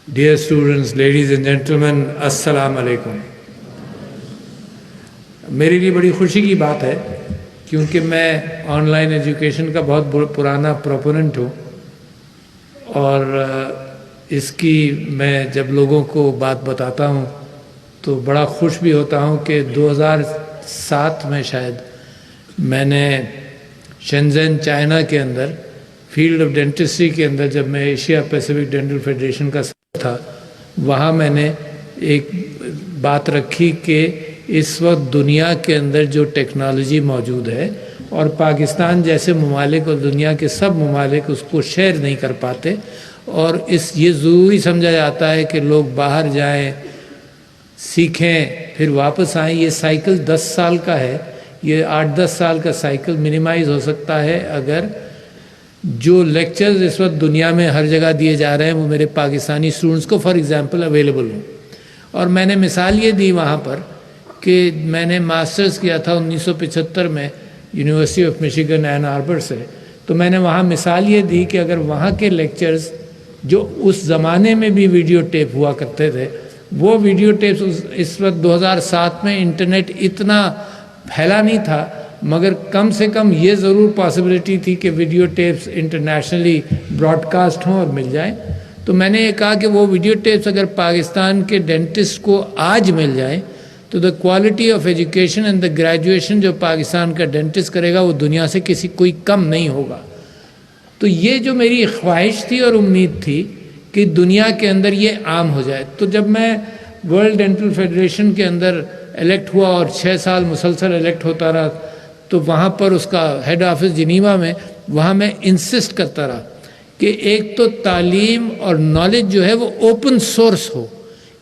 Dear students, ladies and gentlemen, السلام علیکم. میرے لیے بڑی خوشی کی بات ہے کیونکہ میں آن لائن ایجوکیشن کا بہت پرانا پروپوننٹ ہوں اور اس کی میں جب لوگوں کو بات بتاتا ہوں تو بڑا خوش بھی ہوتا ہوں کہ 2007 میں شاید میں نے شنزن چائنا کے اندر فیلڈ آف ڈینٹسٹری کے اندر جب میں ایشیا پیسیفک ڈینٹل فیڈریشن کا تھا وہاں میں نے ایک بات رکھی کہ اس وقت دنیا کے اندر جو ٹیکنالوجی موجود ہے اور پاکستان جیسے ممالک اور دنیا کے سب ممالک اس کو شیئر نہیں کر پاتے اور یہ ضروری سمجھا جاتا ہے کہ لوگ باہر جائیں سیکھیں پھر واپس آئیں. یہ سائیکل 10 سال کا ہے, یہ 8-10 سال کا سائیکل منیمائز ہو سکتا ہے اگر جو لیکچرز اس وقت دنیا میں ہر جگہ دیے جا رہے ہیں وہ میرے پاکستانی اسٹوڈنٹس کو فار ایگزامپل اویلیبل ہوں. اور میں نے مثال یہ دی وہاں پر کہ میں نے ماسٹرز کیا تھا 1975 میں یونیورسٹی آف میشیگن این آربر سے, تو میں نے وہاں مثال یہ دی کہ اگر وہاں کے لیکچرز جو اس زمانے میں بھی ویڈیو ٹیپ ہوا کرتے تھے وہ ویڈیو ٹیپس اس وقت 2007 میں انٹرنیٹ اتنا پھیلا نہیں تھا مگر کم سے کم یہ ضرور پاسبلٹی تھی کہ video tapes internationally broadcast ہوں اور مل جائیں. تو میں نے یہ کہا کہ وہ ویڈیو ٹیپس اگر پاکستان کے ڈینٹسٹ کو آج مل جائیں تو the quality of education and the graduation جو پاکستان کا ڈینٹسٹ کرے گا وہ دنیا سے کوئی کم نہیں ہوگا. تو یہ جو میری خواہش تھی اور امید تھی کہ دنیا کے اندر یہ عام ہو جائے. تو جب میں ورلڈ ڈینٹل فیڈریشن کے اندر الیکٹ ہوا اور 6 سال مسلسل الیکٹ ہوتا رہا تو وہاں پر اس کا ہیڈ آفس جنیوا میں وہاں میں انسسٹ کرتا رہا کہ ایک تو تعلیم اور نالج جو ہے وہ اوپن سورس ہو.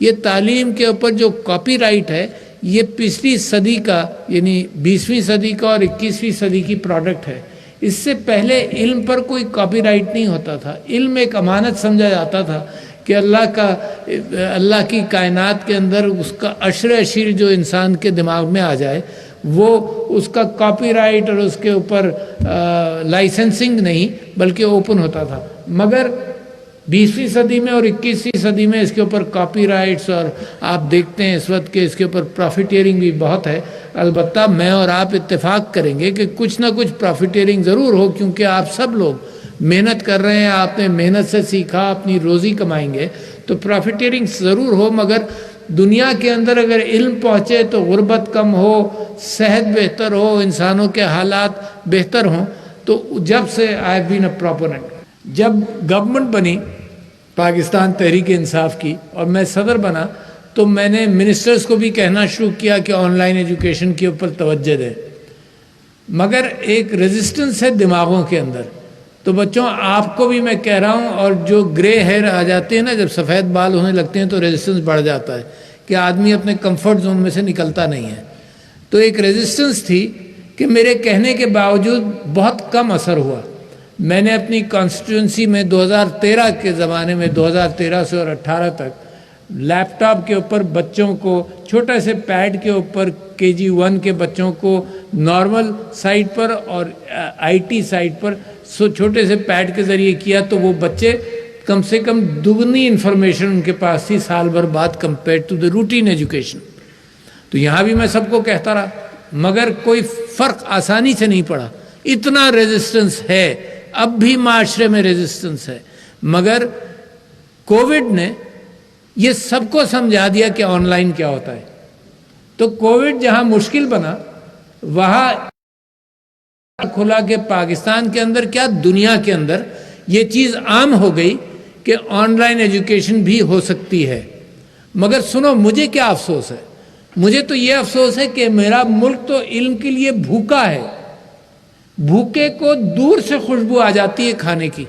یہ تعلیم کے اوپر جو کاپی رائٹ ہے یہ پچھلی صدی کا یعنی 20ویں صدی کا اور 21ویں صدی کی پروڈکٹ ہے. اس سے پہلے علم پر کوئی کاپی رائٹ نہیں ہوتا تھا. علم ایک امانت سمجھا جاتا تھا کہ اللہ کی کائنات کے اندر اس کا اشیر جو انسان کے دماغ میں آ جائے وہ اس کا کاپی رائٹ اور اس کے اوپر لائسنسنگ نہیں بلکہ اوپن ہوتا تھا. مگر 20ویں صدی میں اور 21ویں صدی میں اس کے اوپر کاپی رائٹس اور آپ دیکھتے ہیں اس وقت کہ اس کے اوپر پروفیٹیرنگ بھی بہت ہے. البتہ میں اور آپ اتفاق کریں گے کہ کچھ نہ کچھ پروفیٹیرنگ ضرور ہو کیونکہ آپ سب لوگ محنت کر رہے ہیں, آپ نے محنت سے سیکھا, اپنی روزی کمائیں گے تو پروفیٹیرنگ ضرور ہو. مگر دنیا کے اندر اگر علم پہنچے تو غربت کم ہو, صحت بہتر ہو, انسانوں کے حالات بہتر ہوں. تو جب سے I have been a proponent, جب گورنمنٹ بنی پاکستان تحریک انصاف کی اور میں صدر بنا تو میں نے منسٹرز کو بھی کہنا شروع کیا کہ آن لائن ایجوکیشن کے اوپر توجہ دیں. مگر ایک ریزسٹنس ہے دماغوں کے اندر. تو بچوں آپ کو بھی میں کہہ رہا ہوں, اور جو گرے ہیئر آ جاتے ہیں نا, جب سفید بال ہونے لگتے ہیں تو ریزسٹنس بڑھ جاتا ہے کہ آدمی اپنے کمفرٹ زون میں سے نکلتا نہیں ہے. تو ایک ریزسٹنس تھی کہ میرے کہنے کے باوجود بہت کم اثر ہوا. میں نے اپنی کانسٹیٹوئنسی میں 2013 کے زمانے میں 2013 سے اور 18 تک لیپ ٹاپ کے اوپر بچوں کو چھوٹے سے پیڈ کے اوپر KG 1 کے بچوں کو نارمل سائٹ پر اور IT سائٹ پر چھوٹے سے پیڈ کے ذریعے کیا تو وہ بچے کم سے کم دگنی انفارمیشن ان کے پاس تھی سال بھر بعد compare to the routine education. تو یہاں بھی میں سب کو کہتا رہا مگر کوئی فرق آسانی سے نہیں پڑا. اتنا ریزسٹنس ہے, اب بھی معاشرے میں ریزسٹنس ہے. مگر کووڈ نے یہ سب کو سمجھا دیا کہ آن لائن کیا ہوتا ہے. تو کووڈ جہاں مشکل بنا وہاں کھلا کہ پاکستان کے اندر کیا دنیا کے اندر یہ چیز عام ہو گئی کہ آن لائن ایجوکیشن بھی ہو سکتی ہے. مگر سنو مجھے کیا افسوس ہے, مجھے تو یہ افسوس ہے کہ میرا ملک تو علم کے لیے بھوکا ہے. بھوکے کو دور سے خوشبو آ جاتی ہے کھانے کی.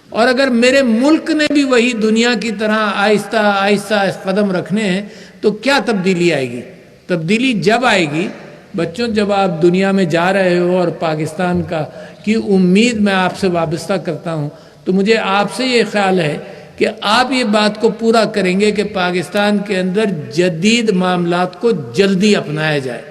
اور اگر میرے ملک نے بھی وہی دنیا کی طرح آہستہ آہستہ قدم رکھنے ہیں تو کیا تبدیلی آئے گی؟ تبدیلی جب آئے گی بچوں جب آپ دنیا میں جا رہے ہو. اور پاکستان کی امید میں آپ سے وابستہ کرتا ہوں تو مجھے آپ سے یہ خیال ہے کہ آپ یہ بات کو پورا کریں گے کہ پاکستان کے اندر جدید معاملات کو جلدی اپنایا جائے.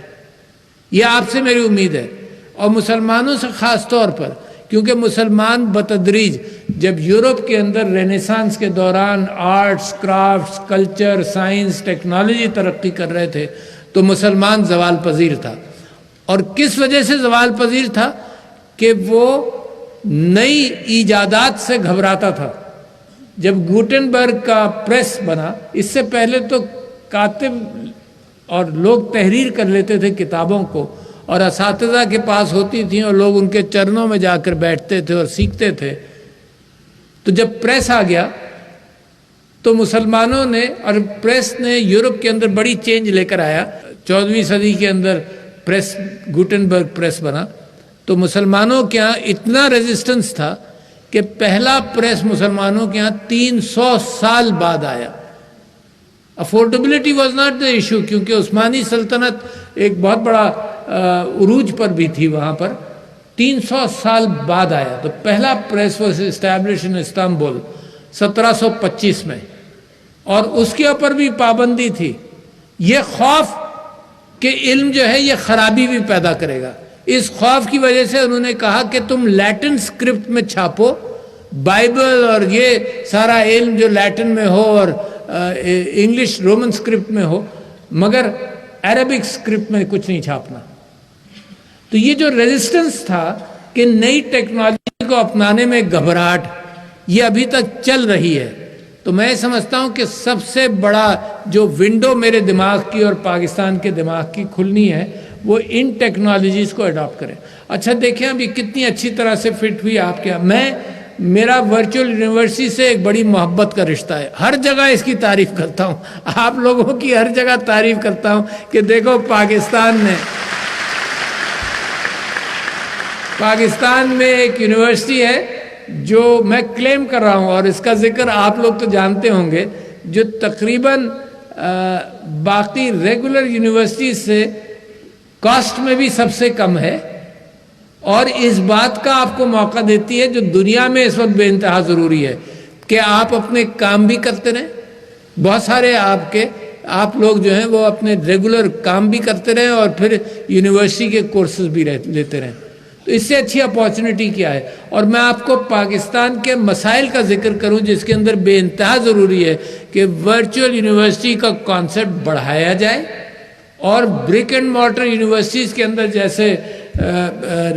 یہ آپ سے میری امید ہے اور مسلمانوں سے خاص طور پر, کیونکہ مسلمان بتدریج جب یورپ کے اندر رینیسانس کے دوران arts, crafts, culture, science, technology ترقی کر رہے تھے تو مسلمان زوال پذیر تھا. اور کس وجہ سے زوال پذیر تھا؟ کہ وہ نئی ایجادات سے گھبراتا تھا. جب گوٹنبرگ کا پریس بنا، اس سے پہلے تو کاتب اور لوگ تحریر کر لیتے تھے کتابوں کو، اور اساتذہ کے پاس ہوتی تھیں اور لوگ ان کے چرنوں میں جا کر بیٹھتے تھے اور سیکھتے تھے. تو جب پریس آ گیا تو مسلمانوں نے، اور پریس نے یورپ کے اندر بڑی چینج لے کر آیا. 14ویں صدی کے اندر پریس، گوٹنبرگ پریس بنا، تو مسلمانوں کے ہاں اتنا ریزسٹنس تھا کہ پہلا پریس مسلمانوں کے ہاں 300 سال بعد آیا. Affordability was not the issue, کیونکہ عثمانی سلطنت ایک بہت بڑا عروج پر بھی تھی وہاں پر. 300 سال بعد آیا. تو پہلا press was establish in Istanbul 1725 میں، اور اس کے اوپر بھی پابندی تھی. یہ خوف کہ علم جو ہے یہ خرابی بھی پیدا کرے گا، اس خوف کی وجہ سے انہوں نے کہا کہ تم لیٹن اسکرپٹ میں چھاپو، بائبل اور یہ سارا علم جو لیٹن میں ہو اور انگلش رومن اسکرپٹ میں ہو، مگر عربک اسکرپٹ میں کچھ نہیں چھاپنا. تو یہ جو ریزسٹنس تھا کہ نئی ٹیکنالوجی کو اپنانے میں گھبراہٹ، یہ ابھی تک چل رہی ہے. تو میں سمجھتا ہوں کہ سب سے بڑا جو ونڈو میرے دماغ کی اور پاکستان کے دماغ کی کھلنی ہے وہ ان ٹیکنالوجیز کو اڈاپٹ کریں. اچھا دیکھیں ابھی کتنی اچھی طرح سے فٹ ہوئی آپ کے. میرا ورچوئل یونیورسٹی سے ایک بڑی محبت کا رشتہ ہے. ہر جگہ اس کی تعریف کرتا ہوں، آپ لوگوں کی ہر جگہ تعریف کرتا ہوں کہ دیکھو پاکستان میں ایک یونیورسٹی ہے جو میں کلیم کر رہا ہوں، اور اس کا ذکر آپ لوگ تو جانتے ہوں گے، جو تقریباً باقی ریگولر یونیورسٹی سے کاسٹ میں بھی سب سے کم ہے، اور اس بات کا آپ کو موقع دیتی ہے جو دنیا میں اس وقت بے انتہا ضروری ہے کہ آپ اپنے کام بھی کرتے رہیں. بہت سارے آپ لوگ جو ہیں وہ اپنے ریگولر کام بھی کرتے رہیں اور پھر یونیورسٹی کے کورسز بھی لیتے رہیں. تو اس سے اچھی اپارچونٹی کیا ہے؟ اور میں آپ کو پاکستان کے مسائل کا ذکر کروں جس کے اندر بے انتہا ضروری ہے کہ ورچوئل یونیورسٹی کا کانسیپٹ بڑھایا جائے، اور برک اینڈ مارٹر یونیورسٹیز کے اندر جیسے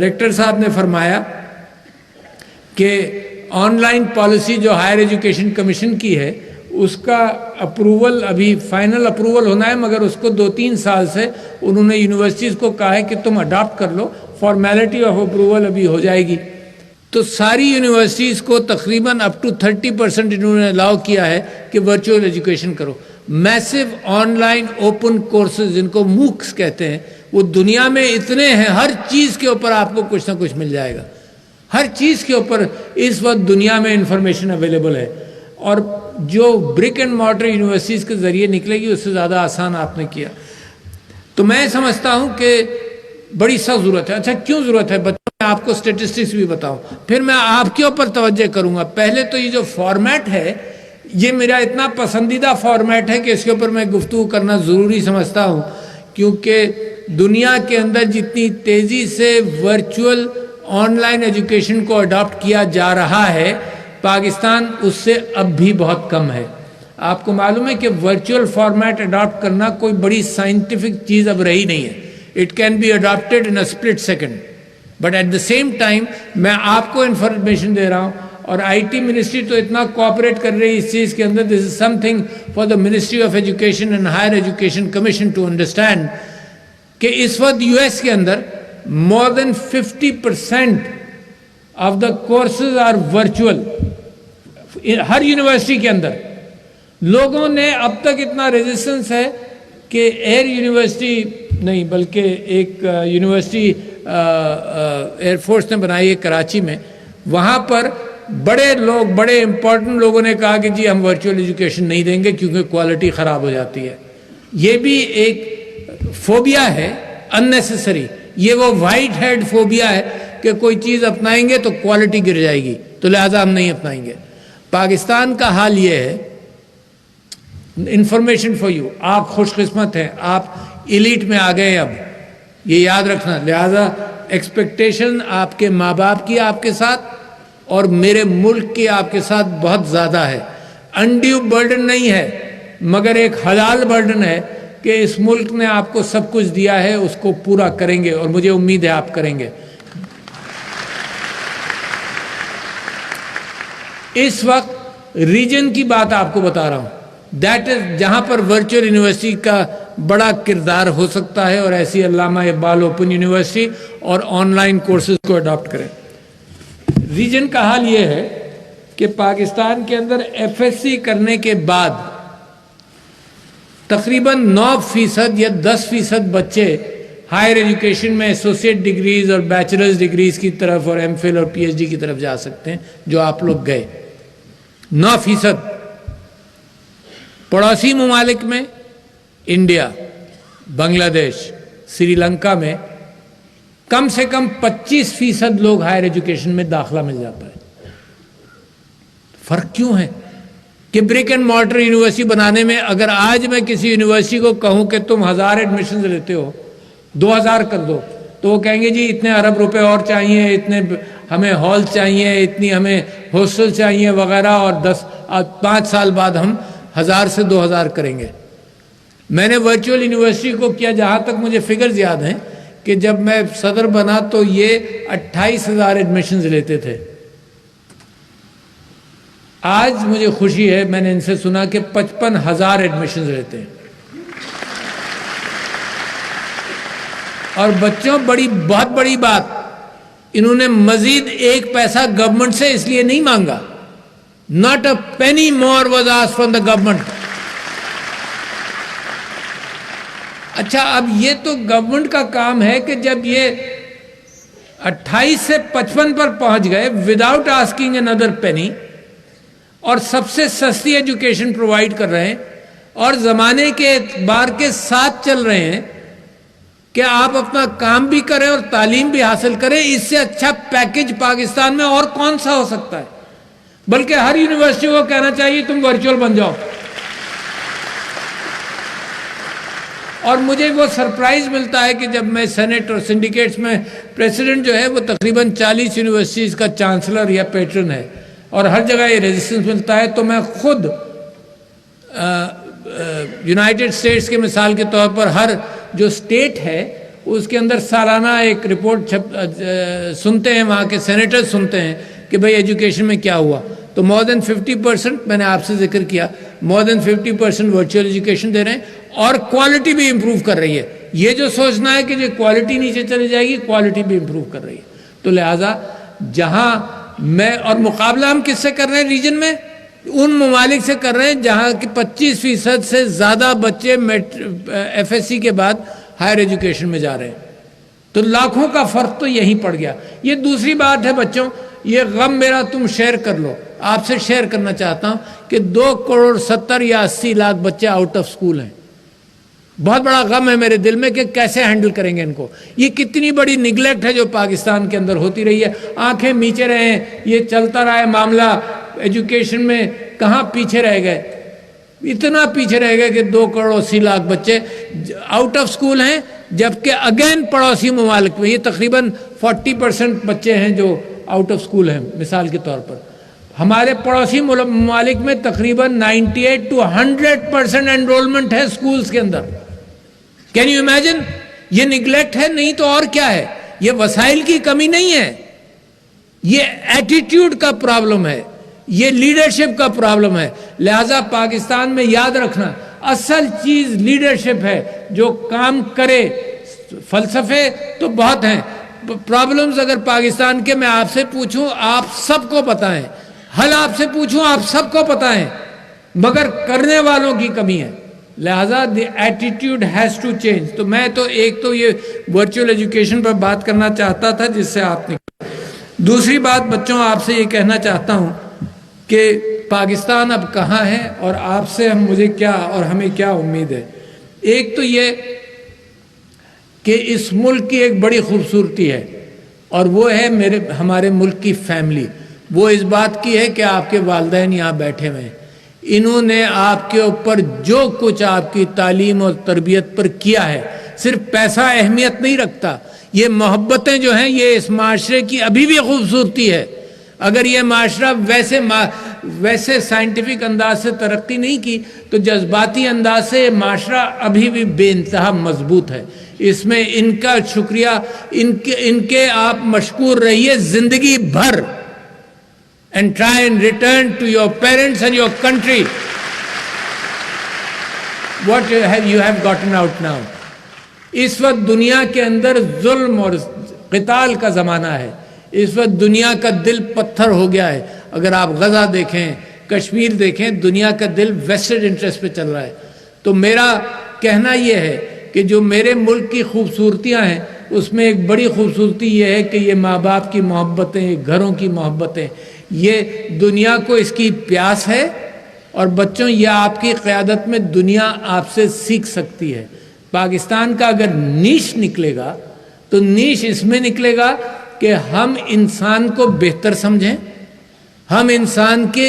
ریکٹر صاحب نے فرمایا کہ آن لائن پالیسی جو ہائر ایجوکیشن کمیشن کی ہے اس کا اپروول ابھی فائنل اپروول ہونا ہے، مگر اس کو 2-3 سال سے انہوں نے یونیورسٹیز کو کہا ہے کہ تم اڈاپٹ کر لو، فارمیلٹی آف اپروول ابھی ہو جائے گی. تو ساری یونیورسٹیز کو تقریباً اپ ٹو 30% انہوں نے الاؤ کیا ہے کہ ورچوئل ایجوکیشن کرو. میسو آن لائن اوپن کورسز جن کو موکس کہتے ہیں وہ دنیا میں اتنے ہیں، ہر چیز کے اوپر آپ کو کچھ نہ کچھ مل جائے گا. ہر چیز کے اوپر اس وقت دنیا میں انفارمیشن اویلیبل ہے، اور جو برک اینڈ مارٹر یونیورسٹیز کے ذریعے نکلے گی اس سے زیادہ آسان آپ نے کیا. تو میں سمجھتا ہوں کہ بڑی سخت ضرورت ہے. اچھا کیوں ضرورت ہے؟ میں آپ کو سٹیٹسٹکس بھی بتاؤں، پھر میں آپ کے اوپر توجہ کروں گا. پہلے تو یہ جو فارمیٹ ہے یہ میرا اتنا پسندیدہ فارمیٹ ہے کہ اس کے اوپر میں گفتگو کرنا ضروری سمجھتا ہوں، کیونکہ دنیا کے اندر جتنی تیزی سے ورچوئل آن لائن ایجوکیشن کو اڈاپٹ کیا جا رہا ہے، پاکستان اس سے اب بھی بہت کم ہے. آپ کو معلوم ہے کہ ورچوئل فارمیٹ اڈاپٹ کرنا کوئی بڑی سائنٹیفک چیز اب رہی نہیں ہے. It can be adopted in a split second. But at the same time میں آپ کو انفارمیشن دے رہا ہوں، اور آئی ٹی منسٹری تو اتنا کوآپریٹ کر رہی ہے اس چیز کے اندر. This is something for the ministry of education and higher education commission to understand کہ اس وقت یو ایس کے اندر more than 50% of the courses are virtual. ہر یونیورسٹی کے اندر لوگوں نے اب تک اتنا ریزسٹنس ہے کہ ایئر یونیورسٹی نہیں بلکہ ایک یونیورسٹی ایئر فورس نے بنائی ہے کراچی میں، وہاں پر بڑے امپورٹنٹ لوگوں نے کہا کہ جی ہم ورچوئل ایجوکیشن نہیں دیں گے کیونکہ کوالٹی خراب ہو جاتی ہے. یہ بھی ایک فوبیا ہے اننیسیسری. یہ وہ وائٹ ہیڈ فوبیا ہے کہ کوئی چیز اپنائیں گے تو کوالٹی گر جائے گی، تو لہٰذا ہم نہیں اپنائیں گے. پاکستان کا حال یہ ہے، انفارمیشن فار یو، آپ خوش قسمت ہیں، آپ ایلیٹ میں آ گئے. اب یہ یاد رکھنا. لہذا ایکسپیکٹیشن آپ کے ماں باپ کی آپ کے ساتھ اور میرے ملک کی آپ کے ساتھ بہت زیادہ ہے. انڈیو برڈن نہیں ہے مگر ایک حلال برڈن ہے کہ اس ملک نے آپ کو سب کچھ دیا ہے, اس کو پورا کریں گے اور مجھے امید ہے آپ کریں گے. اس وقت ریجن کی بات آپ کو بتا رہا ہوں, دیٹ از جہاں پر ورچوئل یونیورسٹی کا بڑا کردار ہو سکتا ہے, اور ایسی علامہ اقبال اوپن یونیورسٹی اور آن لائن کورسز کو اڈاپٹ کریں. ریجن کا حال یہ ہے کہ پاکستان کے اندر ایف ایس سی کرنے کے بعد تقریباً 9% یا 10% بچے ہائر ایجوکیشن میں ایسوسیٹ ڈگریز اور بیچلرز ڈگریز کی طرف اور ایم فل اور پی ایچ ڈی کی طرف جا سکتے ہیں, جو آپ لوگ گئے. 9%. پڑوسی ممالک میں انڈیا, بنگلہ دیش, سری لنکا میں کم سے کم 25% لوگ ہائر ایجوکیشن میں داخلہ مل جاتا ہے. فرق کیوں ہے کہ بریک اینڈ مارٹر یونیورسٹی بنانے میں اگر آج میں کسی یونیورسٹی کو کہوں کہ تم 1000 ایڈمیشنز لیتے ہو 2000 کر دو, تو وہ کہیں گے جی اتنے ارب روپے اور چاہیے, اتنے ہمیں ہال چاہیے, اتنی ہمیں ہاسٹل چاہیے وغیرہ, اور 5 سال بعد ہم 1000 سے 2000 کریں گے. میں نے ورچوئل یونیورسٹی کو کیا, جہاں تک مجھے فگرز یاد ہیں کہ جب میں صدر بنا تو یہ 28,000 ایڈمیشنز لیتے تھے. آج مجھے خوشی ہے, میں نے ان سے سنا کہ 55,000 ایڈمیشنز لیتے ہیں. اور بچوں بہت بڑی بات, انہوں نے مزید 1 پیسہ گورنمنٹ سے اس لیے نہیں مانگا. Not a penny more was asked from the government. اچھا, اب یہ تو گورنمنٹ کا کام ہے کہ جب یہ 28 سے 55 پر پہنچ گئے وداؤٹ آسکنگ another penny, اور سب سے سستی ایجوکیشن پرووائڈ کر رہے ہیں اور زمانے کے اعتبار کے ساتھ چل رہے ہیں کہ آپ اپنا کام بھی کریں اور تعلیم بھی حاصل کریں, اس سے اچھا پیکج پاکستان میں اور کون سا ہو سکتا ہے. بلکہ ہر یونیورسٹی کو کہنا چاہیے تم ورچوئل بن جاؤ. اور مجھے وہ سرپرائز ملتا ہے کہ جب میں سینٹ اور سنڈیکیٹس میں پریزیڈنٹ جو ہے وہ تقریباً 40 یونیورسٹیز کا چانسلر یا پیٹرن ہے, اور ہر جگہ یہ ریزسٹنس ملتا ہے, تو میں خود یونائٹڈ اسٹیٹس کے مثال کے طور پر ہر جو اسٹیٹ ہے اس کے اندر سالانہ ایک رپورٹ سنتے ہیں, وہاں کے سینیٹر سنتے ہیں کہ بھئی ایجوکیشن میں کیا ہوا. تو مور دین 50%, میں نے آپ سے ذکر کیا, مور دین 50% ورچوئل ایجوکیشن دے رہے ہیں, اور کوالٹی بھی امپروو کر رہی ہے. یہ جو سوچنا ہے کہ جو کوالٹی نیچے چلی جائے گی, کوالٹی بھی امپروو کر رہی ہے. تو لہٰذا جہاں میں, اور مقابلہ ہم کس سے کر رہے ہیں ریجن میں, ان ممالک سے کر رہے ہیں جہاں کی 25% سے زیادہ بچے ایف ایس سی کے بعد ہائر ایجوکیشن میں جا رہے ہیں. تو لاکھوں کا فرق تو یہیں پڑ گیا. یہ دوسری بات ہے بچوں, یہ غم میرا تم شیئر کر لو. آپ سے شیئر کرنا چاہتا ہوں کہ 2.70 یا 80 لاکھ بچے آؤٹ آف سکول ہیں. بہت بڑا غم ہے میرے دل میں کہ کیسے ہینڈل کریں گے ان کو. یہ کتنی بڑی نگلیکٹ ہے جو پاکستان کے اندر ہوتی رہی ہے. آنکھیں میچے رہے ہیں, یہ چلتا رہا ہے معاملہ, ایجوکیشن میں کہاں پیچھے رہ گئے, اتنا پیچھے رہ گئے کہ 2.80 لاکھ بچے آؤٹ آف سکول ہیں, جبکہ اگین پڑوسی ممالک میں یہ تقریباً 40% بچے ہیں جو آؤٹ آف سکول ہیں. مثال کے طور پر ہمارے پڑوسی ممالک میں تقریباً 98 to 100% انرولمنٹ ہے سکولز کے اندر. Can you imagine? یہ نگلیکٹ ہے, نہیں تو اور کیا ہے. یہ وسائل کی کمی نہیں ہے, یہ ایٹیٹیوڈ کا پرابلم ہے, یہ لیڈرشپ کا پرابلم ہے. لہذا پاکستان میں یاد رکھنا, اصل چیز لیڈرشپ ہے جو کام کرے. فلسفے تو بہت ہیں, پرابلمز اگر پاکستان کے میں آپ سے پوچھوں آپ سب کو پتہ ہیں, حل آپ سے پوچھوں آپ سب کو پتہ ہیں, مگر کرنے والوں کی کمی ہے. لہذا the attitude has to change. تو میں تو ایک تو یہ ورچوئل ایجوکیشن پر بات کرنا چاہتا تھا جس سے آپ نے. دوسری بات بچوں آپ سے یہ کہنا چاہتا ہوں کہ پاکستان اب کہاں ہے اور آپ سے مجھے کیا اور ہمیں کیا امید ہے. ایک تو یہ کہ اس ملک کی ایک بڑی خوبصورتی ہے اور وہ ہے ہمارے ملک کی فیملی. وہ اس بات کی ہے کہ آپ کے والدین یہاں بیٹھے ہوئے ہیں, انہوں نے آپ کے اوپر جو کچھ آپ کی تعلیم اور تربیت پر کیا ہے صرف پیسہ اہمیت نہیں رکھتا، یہ محبتیں جو ہیں یہ اس معاشرے کی ابھی بھی خوبصورتی ہے۔ اگر یہ معاشرہ ویسے سائنٹیفک انداز سے ترقی نہیں کی تو جذباتی انداز سے یہ معاشرہ ابھی بھی بے انتہا مضبوط ہے۔ اس میں ان کا شکریہ، ان کے آپ مشکور رہیے زندگی بھر. And try and return to your parents and your country what you have gotten out now. اس وقت دنیا کے اندر ظلم اور قتال کا زمانہ ہے. اس وقت دنیا کا دل پتھر ہو گیا ہے. اگر آپ غزہ دیکھیں، کشمیر دیکھیں، دنیا کا دل ویسٹڈ انٹرسٹ پہ چل رہا ہے. تو میرا کہنا یہ ہے کہ جو میرے ملک کی خوبصورتیاں ہیں اس میں ایک بڑی خوبصورتی یہ ہے کہ یہ ماں باپ کی محبتیں، گھروں کی محبتیں، یہ دنیا کو اس کی پیاس ہے. اور بچوں، یہ آپ کی قیادت میں دنیا آپ سے سیکھ سکتی ہے. پاکستان کا اگر نیش نکلے گا تو نیش اس میں نکلے گا کہ ہم انسان کو بہتر سمجھیں، ہم انسان کے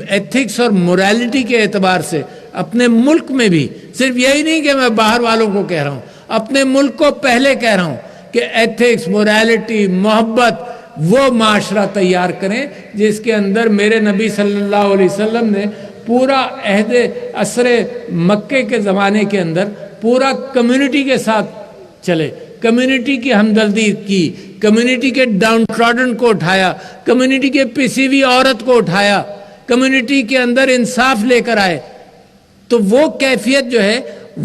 ایتھکس اور موریلٹی کے اعتبار سے اپنے ملک میں بھی، صرف یہی نہیں کہ میں باہر والوں کو کہہ رہا ہوں، اپنے ملک کو پہلے کہہ رہا ہوں کہ ایتھکس، موریلٹی، محبت، وہ معاشرہ تیار کریں جس کے اندر میرے نبی صلی اللہ علیہ وسلم نے پورا عہد عصر مکے کے زمانے کے اندر پورا کمیونٹی کے ساتھ چلے، کمیونٹی کی ہمدردی کی، کمیونٹی کے ڈاؤن ٹراڈن کو اٹھایا، کمیونٹی کے پسی ہوئی عورت کو اٹھایا، کمیونٹی کے اندر انصاف لے کر آئے. تو وہ کیفیت جو ہے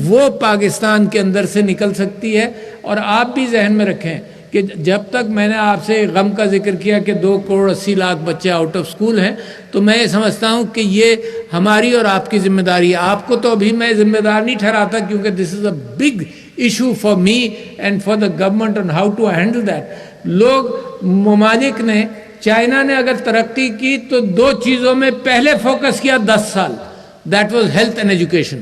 وہ پاکستان کے اندر سے نکل سکتی ہے. اور آپ بھی ذہن میں رکھیں کہ جب تک میں نے آپ سے غم کا ذکر کیا کہ 2.80 کروڑ بچے آؤٹ آف سکول ہیں، تو میں یہ سمجھتا ہوں کہ یہ ہماری اور آپ کی ذمہ داری ہے. آپ کو تو ابھی میں ذمہ دار نہیں ٹھہراتا کیونکہ this is a big issue for me and for the government on how to handle that. لوگ، ممالک نے، چائنا نے اگر ترقی کی تو 2 چیزوں میں پہلے فوکس کیا 10 سال، that was health and education.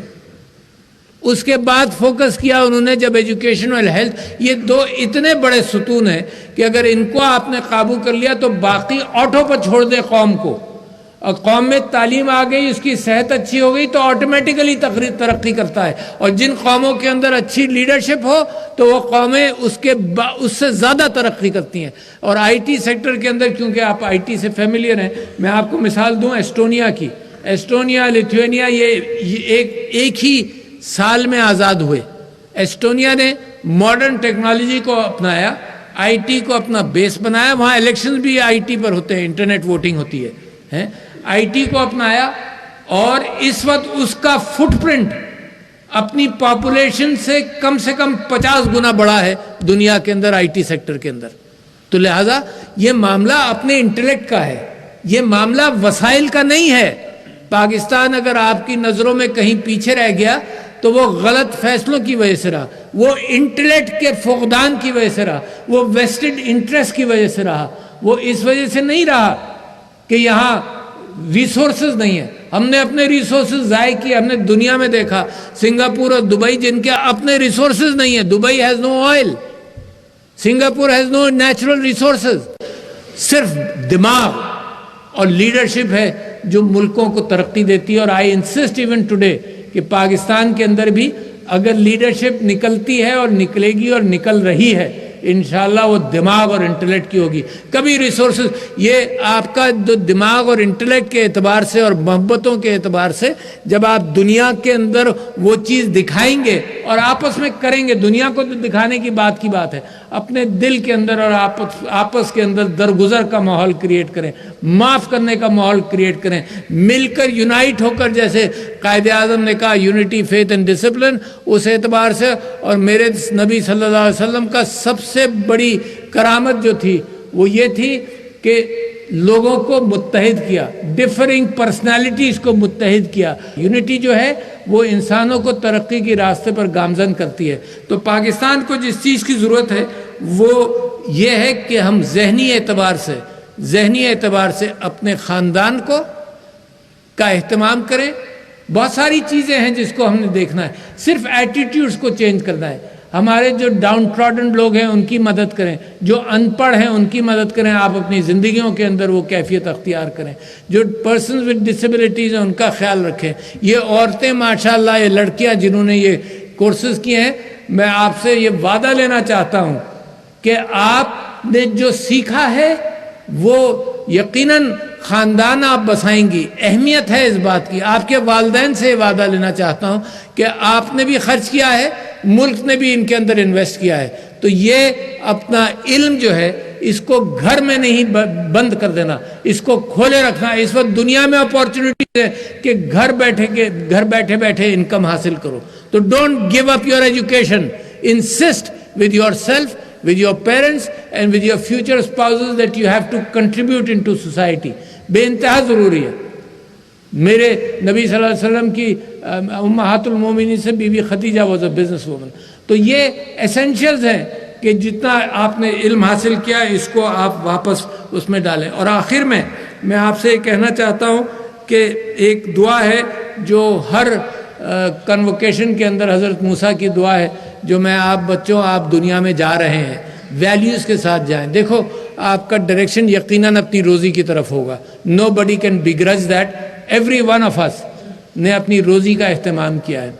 اس کے بعد فوکس کیا انہوں نے جب ایجوکیشن اور ہیلتھ، یہ 2 اتنے بڑے ستون ہیں کہ اگر ان کو آپ نے قابو کر لیا تو باقی آٹو پر چھوڑ دے قوم کو. اور قوم میں تعلیم آ گئی، اس کی صحت اچھی ہو گئی تو آٹومیٹیکلی ترقی کرتا ہے. اور جن قوموں کے اندر اچھی لیڈرشپ ہو تو وہ قومیں اس سے زیادہ ترقی کرتی ہیں. اور آئی ٹی سیکٹر کے اندر، کیونکہ آپ آئی ٹی سے فیملیئر ہیں، میں آپ کو مثال دوں ایسٹونیا کی. ایسٹونیا، لیتھوینیا، یہ ایک ہی سال میں آزاد ہوئے. ایسٹونیا نے ماڈرن ٹیکنالوجی کو اپنایا، آئی ٹی کو اپنا بیس بنایا. وہاں الیکشن بھی آئی ٹی پر ہوتے ہیں، انٹرنیٹ ووٹنگ ہوتی ہے. آئی ٹی کو اپنایا اور اس وقت اس کا فٹ پرنٹ اپنی پاپولیشن سے کم 50 گنا بڑا ہے دنیا کے اندر آئی ٹی سیکٹر کے اندر. تو لہٰذا یہ معاملہ اپنے انٹلیکٹ کا ہے، یہ معاملہ وسائل کا نہیں ہے. پاکستان اگر آپ کی نظروں میں کہیں پیچھے رہ گیا تو وہ غلط فیصلوں کی وجہ سے رہا، وہ انٹلیکٹ کے فقدان کی وجہ سے رہا، وہ ویسٹڈ انٹرسٹ کی وجہ سے رہا. وہ اس وجہ سے نہیں رہا کہ یہاں ریسورسز نہیں ہیں. ہم نے اپنے ریسورسز ضائع کیے. ہم نے دنیا میں دیکھا سنگاپور اور دبئی جن کے اپنے ریسورسز نہیں ہیں. Dubai has no oil, Singapore has no natural resources. صرف دماغ اور لیڈرشپ ہے جو ملکوں کو ترقی دیتی ہے. اور آئی انسسٹ ایون ٹوڈے کہ پاکستان کے اندر بھی اگر لیڈرشپ نکلتی ہے اور نکلے گی اور نکل رہی ہے، انشاءاللہ وہ دماغ اور انٹلیکٹ کی ہوگی. کبھی ریسورسز، یہ آپ کا جو دماغ اور انٹلیکٹ کے اعتبار سے اور محبتوں کے اعتبار سے جب آپ دنیا کے اندر وہ چیز دکھائیں گے اور آپس میں کریں گے، دنیا کو تو دکھانے کی بات ہے، اپنے دل کے اندر اور آپس کے اندر درگزر کا ماحول کریٹ کریں، معاف کرنے کا ماحول کریٹ کریں، مل کر یونائٹ ہو کر، جیسے قائد اعظم نے کہا یونٹی، فیتھ اینڈ ڈسپلن، اس اعتبار سے. اور میرے نبی صلی اللہ علیہ وسلم کا سب سے بڑی کرامت جو تھی وہ یہ تھی کہ لوگوں کو متحد کیا، ڈفرنگ پرسنالٹیز کو متحد کیا. یونٹی جو ہے وہ انسانوں کو ترقی کی راستے پر گامزن کرتی ہے. تو پاکستان کو جس چیز کی ضرورت ہے وہ یہ ہے کہ ہم ذہنی اعتبار سے اپنے خاندان کا اہتمام کریں. بہت ساری چیزیں ہیں جس کو ہم نے دیکھنا ہے، صرف ایٹیٹیوڈز کو چینج کرنا ہے. ہمارے جو ڈاؤن ٹراڈن لوگ ہیں ان کی مدد کریں، جو ان پڑھ ہیں ان کی مدد کریں. آپ اپنی زندگیوں کے اندر وہ کیفیت اختیار کریں. جو پرسنز ود ڈسیبلٹیز ہیں ان کا خیال رکھیں. یہ عورتیں ماشاءاللہ، یہ لڑکیاں جنہوں نے یہ کورسز کیے ہیں، میں آپ سے یہ وعدہ لینا چاہتا ہوں کہ آپ نے جو سیکھا ہے وہ یقیناً خاندان آپ بسائیں گی. اہمیت ہے اس بات کی. آپ کے والدین سے یہ وعدہ لینا چاہتا ہوں کہ آپ نے بھی خرچ کیا ہے, ملک نے بھی ان کے اندر انویسٹ کیا ہے. تو یہ اپنا علم جو ہے اس کو گھر میں نہیں بند کر دینا, اس کو کھولے رکھنا. اس وقت دنیا میں اپورچونیٹی ہے کہ گھر بیٹھے بیٹھے انکم حاصل کرو. تو don't give up your education. Insist with your self, with your parents and with your future spouses that you have to contribute into society. بے انتہا ضروری ہے. میرے نبی صلی اللہ علیہ وسلم کی امہات المومنین سے Bibi Khadija was a business woman. تو یہ ایسینشلز ہیں کہ جتنا آپ نے علم حاصل کیا اس کو آپ واپس اس میں ڈالیں. اور آخر میں آپ سے یہ کہنا چاہتا ہوں کہ ایک دعا ہے جو ہر کنووکیشن کے اندر حضرت موسیٰ کی دعا ہے, جو میں آپ بچوں آپ دنیا میں جا رہے ہیں ویلیوز کے ساتھ جائیں. دیکھو آپ کا ڈائریکشن یقیناً اپنی روزی کی طرف ہوگا. Nobody can begrudge that. Every one of us نے اپنی روزی کا اہتمام کیا ہے.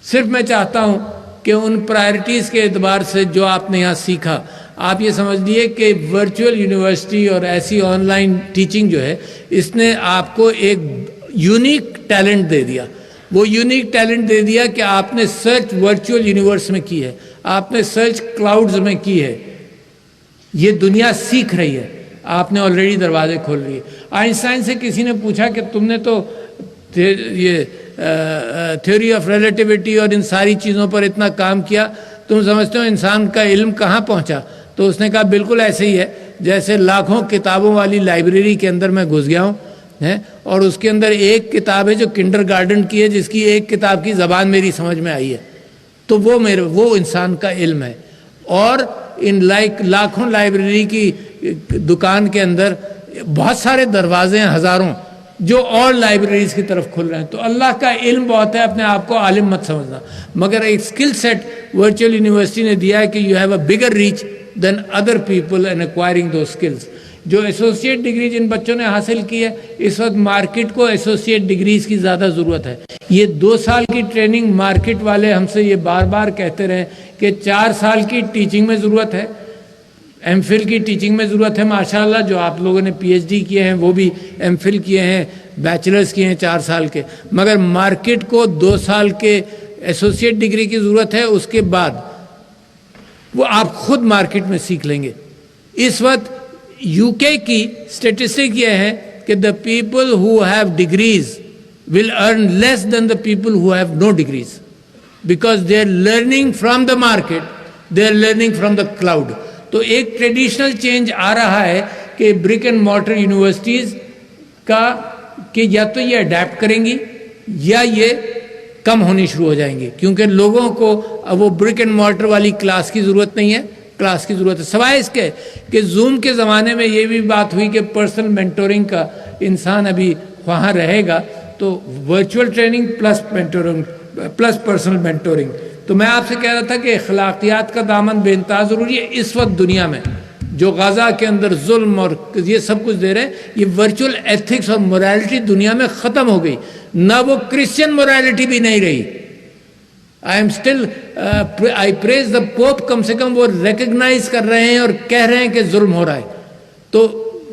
صرف میں چاہتا ہوں کہ ان پرائرٹیز کے اعتبار سے جو آپ نے یہاں سیکھا, آپ یہ سمجھ لیے کہ ورچوئل یونیورسٹی اور ایسی آن لائن ٹیچنگ جو ہے اس نے آپ کو ایک یونیک ٹیلنٹ دے دیا. وہ یونیک ٹیلنٹ دے دیا کہ آپ نے سرچ ورچوئل یونیورس میں کی ہے, آپ نے سرچ کلاؤڈز میں کی ہے. یہ دنیا سیکھ رہی ہے, آپ نے آلریڈی دروازے کھول رہی ہے. آئنسٹائن سے کسی نے پوچھا کہ تم نے تو یہ تھیوری آف ریلیٹیوٹی اور ان ساری چیزوں پر اتنا کام کیا, تم سمجھتے ہو انسان کا علم کہاں پہنچا؟ تو اس نے کہا بالکل ایسے ہی ہے جیسے لاکھوں کتابوں والی لائبریری کے اندر میں گھس گیا ہوں اور اس کے اندر ایک کتاب ہے جو کنڈر گارڈن کی ہے, جس کی ایک کتاب کی زبان میری سمجھ میں آئی ہے. تو وہ انسان کا علم ہے. اور ان لاکھوں لائبریری کی دکان کے اندر بہت سارے دروازے ہیں, ہزاروں, جو اور لائبریریز کی طرف کھل رہے ہیں. تو اللہ کا علم بہت ہے, اپنے آپ کو عالم مت سمجھنا. مگر ایک اسکل سیٹ ورچوئل یونیورسٹی نے دیا ہے کہ you have a bigger reach than other people in acquiring those skills. جو ایسوسیٹ ڈگری جن بچوں نے حاصل کی ہے, اس وقت مارکیٹ کو ایسوسیٹ ڈگریز کی زیادہ ضرورت ہے. یہ 2 سال کی ٹریننگ مارکیٹ والے ہم سے یہ بار بار کہتے رہے کہ 4 سال کی ٹیچنگ میں ضرورت ہے, ایم فل کی ٹیچنگ میں ضرورت ہے. ماشاءاللہ جو آپ لوگوں نے پی ایچ ڈی کیے ہیں وہ بھی ایم فل کیے ہیں, بیچلرز کیے ہیں 4 سال کے. مگر مارکیٹ کو 2 سال کے ایسوسیٹ ڈگری کی ضرورت ہے. اس کے بعد وہ آپ خود مارکیٹ میں سیکھ لیں گے. اس وقت یو کے کی اسٹیٹسٹک یہ ہے کہ the people who have degrees will earn less than the people who have no degrees, because they are learning from the market, they are learning from the cloud. تو ایک ٹریڈیشنل چینج آ رہا ہے کہ برک and mortar universities کا کہ یا تو یہ اڈیپٹ کریں گی یا یہ کم ہونی شروع ہو جائیں گی, کیونکہ لوگوں کو اب وہ برک اینڈ مارٹر والی کلاس کی ضرورت نہیں ہے, کلاس کی ضرورت ہے. سوائے اس کے کہ زوم کے زمانے میں یہ بھی بات ہوئی کہ پرسنل مینٹورنگ کا انسان ابھی وہاں رہے گا, تو virtual training plus mentoring plus personal mentoring. تو میں آپ سے کہہ رہا تھا کہ اخلاقیات کا دامن بے انتہا ضروری ہے. اس وقت دنیا میں جو غزہ کے اندر ظلم اور یہ سب کچھ دے رہے ہیں, یہ ورچوئل ایتھکس اور مورالٹی دنیا میں ختم ہو گئی. نہ وہ کرسچن مورالٹی بھی نہیں رہی. I praise the Pope, کم سے کم وہ ریکگنائز کر رہے ہیں اور کہہ رہے ہیں کہ ظلم ہو رہا ہے. تو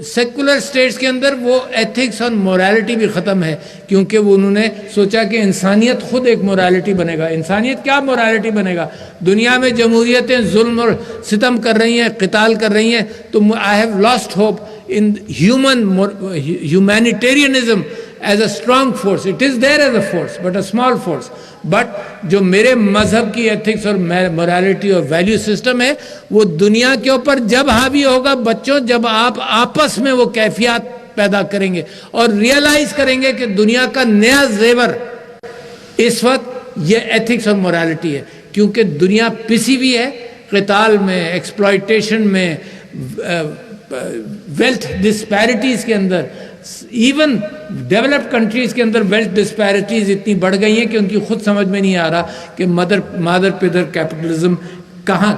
سیکولر اسٹیٹس کے اندر وہ ایتھکس اور مورالٹی بھی ختم ہے, کیونکہ وہ انہوں نے سوچا کہ انسانیت خود ایک مورالٹی بنے گا. انسانیت کیا مورالٹی بنے گا؟ دنیا میں جمہوریتیں ظلم اور ستم کر رہی ہیں, قتال کر رہی ہیں. تو I have lost hope in humanitarianism as a strong force. It is there as a force, but a small force. But جو میرے مذہب کی ایتھکس اور مورالٹی اور ویلیو سسٹم ہے وہ دنیا کے اوپر جب حاوی ہوگا بچوں, جب آپ آپس میں وہ کیفیات پیدا کریں گے اور ریئلائز کریں گے کہ دنیا کا نیا زیور اس وقت یہ ایتھکس اور مورالٹی ہے. کیونکہ دنیا پسی ہوئی ہے قتال میں, ایکسپلائٹیشن میں, ویلتھ ڈسپیرٹیز کے اندر. ایون ڈیولپڈ کنٹریز کے اندر ویلتھ ڈسپیرٹیز اتنی بڑھ گئی ہیں کہ ان کی خود سمجھ میں نہیں آ رہا کہ مادر پیدر کیپٹلزم کہاں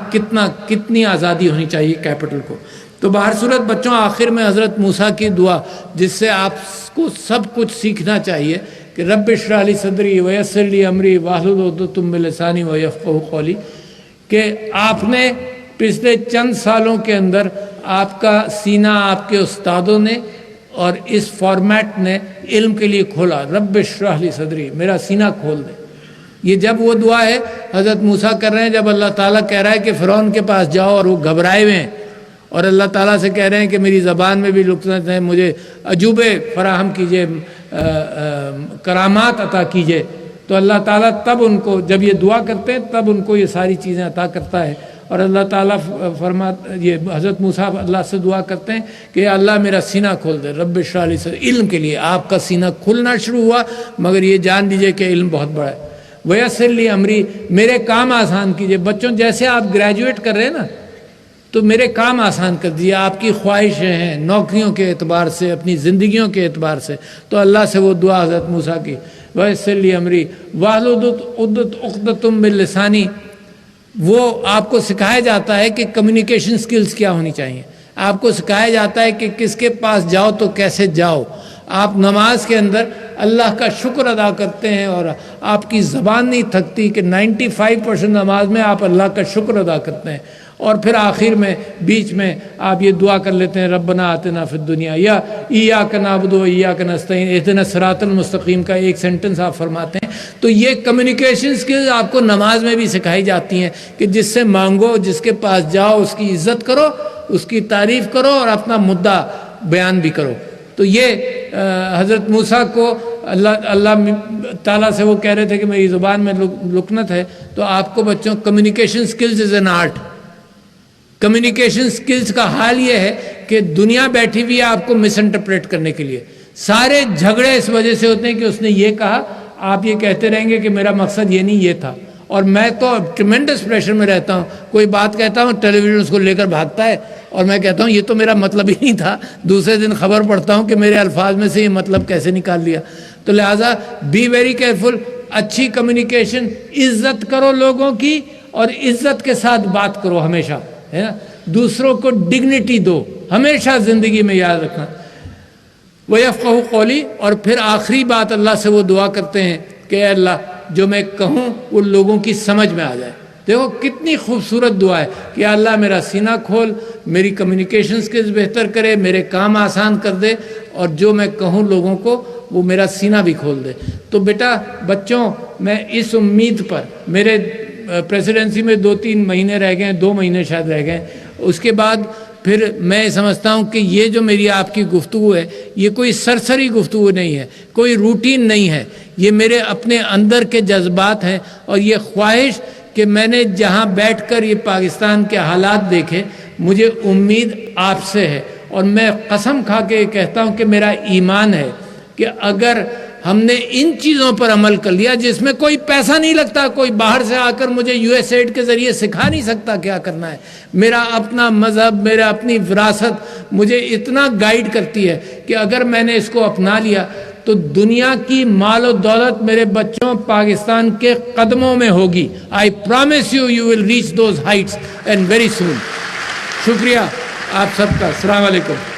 کتنی آزادی ہونی چاہیے کیپٹل کو. تو باہر صورت بچوں, آخر میں حضرت موسیٰ کی دعا جس سے آپ کو سب کچھ سیکھنا چاہیے کہ رب اشرح لی صدری ویسر لی امری واحلل عقدۃ من لسانی یفقہوا قولی، کہ آپ نے پچھلے چند سالوں کے اندر آپ کا سینہ آپ کے استادوں نے اور اس فارمیٹ نے علم کے لیے کھولا، رب اشرح لی صدری، میرا سینہ کھول دے۔ یہ جب وہ دعا ہے حضرت موسیٰ کر رہے ہیں جب اللہ تعالیٰ کہہ رہا ہے کہ فرعون کے پاس جاؤ اور وہ گھبرائے ہوئے ہیں، اور اللہ تعالیٰ سے کہہ رہے ہیں کہ میری زبان میں بھی لکنت ہے، مجھے عجوبے فراہم کیجئے، کرامات عطا کیجئے، تو اللہ تعالیٰ تب ان کو، جب یہ دعا کرتے ہیں تب ان کو یہ ساری چیزیں عطا کرتا ہے۔ اور اللہ تعالیٰ یہ حضرت موسیٰ اللہ سے دعا کرتے ہیں کہ یا اللہ میرا سینہ کھول دے، رب اشرح لی صدری، علم کے لیے آپ کا سینہ کھلنا شروع ہوا، مگر یہ جان لیجئے کہ علم بہت بڑا ہے۔ ویسر لی امری، میرے کام آسان کیجئے۔ بچوں جیسے آپ گریجویٹ کر رہے ہیں نا، تو میرے کام آسان کر دیجیے۔ آپ کی خواہشیں ہیں نوکریوں کے اعتبار سے، اپنی زندگیوں کے اعتبار سے، تو اللہ سے وہ دعا حضرت موسیٰ کی، ویسر لی امری واحلل عقدۃ من لسانی، وہ آپ کو سکھایا جاتا ہے کہ کمیونیکیشن سکلز کیا ہونی چاہیے، آپ کو سکھایا جاتا ہے کہ کس کے پاس جاؤ تو کیسے جاؤ۔ آپ نماز کے اندر اللہ کا شکر ادا کرتے ہیں اور آپ کی زبان نہیں تھکتی کہ 95% نماز میں آپ اللہ کا شکر ادا کرتے ہیں، اور پھر آخر میں بیچ میں آپ یہ دعا کر لیتے ہیں ربنا آتنا فی الدنیا، یا ایاک نعبد و ایاک نستعین اہدنا الصراط المستقیم کا ایک سینٹنس آپ فرماتے ہیں۔ تو یہ کمیونیکیشن سکلز آپ کو نماز میں بھی سکھائی جاتی ہیں کہ جس سے مانگو، جس کے پاس جاؤ، اس کی عزت کرو، اس کی تعریف کرو اور اپنا مدعا بیان بھی کرو۔ تو یہ حضرت موسیٰ کو اللہ تعالیٰ سے وہ کہہ رہے تھے کہ میری زبان میں لکنت ہے، تو آپ کو بچوں communication skills is an art. Communication skills کا حال یہ ہے کہ دنیا بیٹھی ہوئی ہے آپ کو مس انٹرپریٹ کرنے کے لیے، سارے جھگڑے اس وجہ سے ہوتے ہیں کہ اس نے یہ کہا، آپ یہ کہتے رہیں گے کہ میرا مقصد یہ نہیں، یہ تھا۔ اور میں تو ٹریمنڈس پریشر میں رہتا ہوں، کوئی بات کہتا ہوں ٹیلی ویژن اس کو لے کر بھاگتا ہے، اور میں کہتا ہوں یہ تو میرا مطلب ہی نہیں تھا، دوسرے دن خبر پڑھتا ہوں کہ میرے الفاظ میں سے یہ مطلب کیسے نکال لیا۔ تو لہٰذا بی ویری کیئرفل، اچھی کمیونیکیشن، عزت کرو لوگوں کی اور عزت کے ساتھ بات کرو ہمیشہ، ہے نا، دوسروں کو ڈگنیٹی دو، ہمیشہ زندگی میں یاد رکھنا۔ وَيَفْقَهُ قَوْلِي، اور پھر آخری بات اللہ سے وہ دعا کرتے ہیں کہ اے اللہ جو میں کہوں وہ لوگوں کی سمجھ میں آ جائے۔ دیکھو کتنی خوبصورت دعا ہے کہ اللہ میرا سینہ کھول، میری کمیونیکیشن سکلز بہتر کرے، میرے کام آسان کر دے، اور جو میں کہوں لوگوں کو وہ میرا سینہ بھی کھول دے۔ تو بیٹا بچوں، میں اس امید پر، میرے پریسیڈنسی میں 2-3 مہینے رہ گئے، 2 مہینے شاید رہ گئے، اس کے بعد پھر میں سمجھتا ہوں کہ یہ جو میری آپ کی گفتگو ہے یہ کوئی سرسری گفتگو نہیں ہے، کوئی روٹین نہیں ہے، یہ میرے اپنے اندر کے جذبات ہیں، اور یہ خواہش کہ میں نے جہاں بیٹھ کر یہ پاکستان کے حالات دیکھے، مجھے امید آپ سے ہے، اور میں قسم کھا کے کہتا ہوں کہ میرا ایمان ہے کہ اگر ہم نے ان چیزوں پر عمل کر لیا جس میں کوئی پیسہ نہیں لگتا، کوئی باہر سے آ کر مجھے USAID کے ذریعے سکھا نہیں سکتا کیا کرنا ہے، میرا اپنا مذہب، میرا اپنی وراثت مجھے اتنا گائیڈ کرتی ہے کہ اگر میں نے اس کو اپنا لیا تو دنیا کی مال و دولت میرے بچوں پاکستان کے قدموں میں ہوگی۔ I promise you, you will reach those heights and very soon۔ شکریہ آپ سب کا، السلام علیکم۔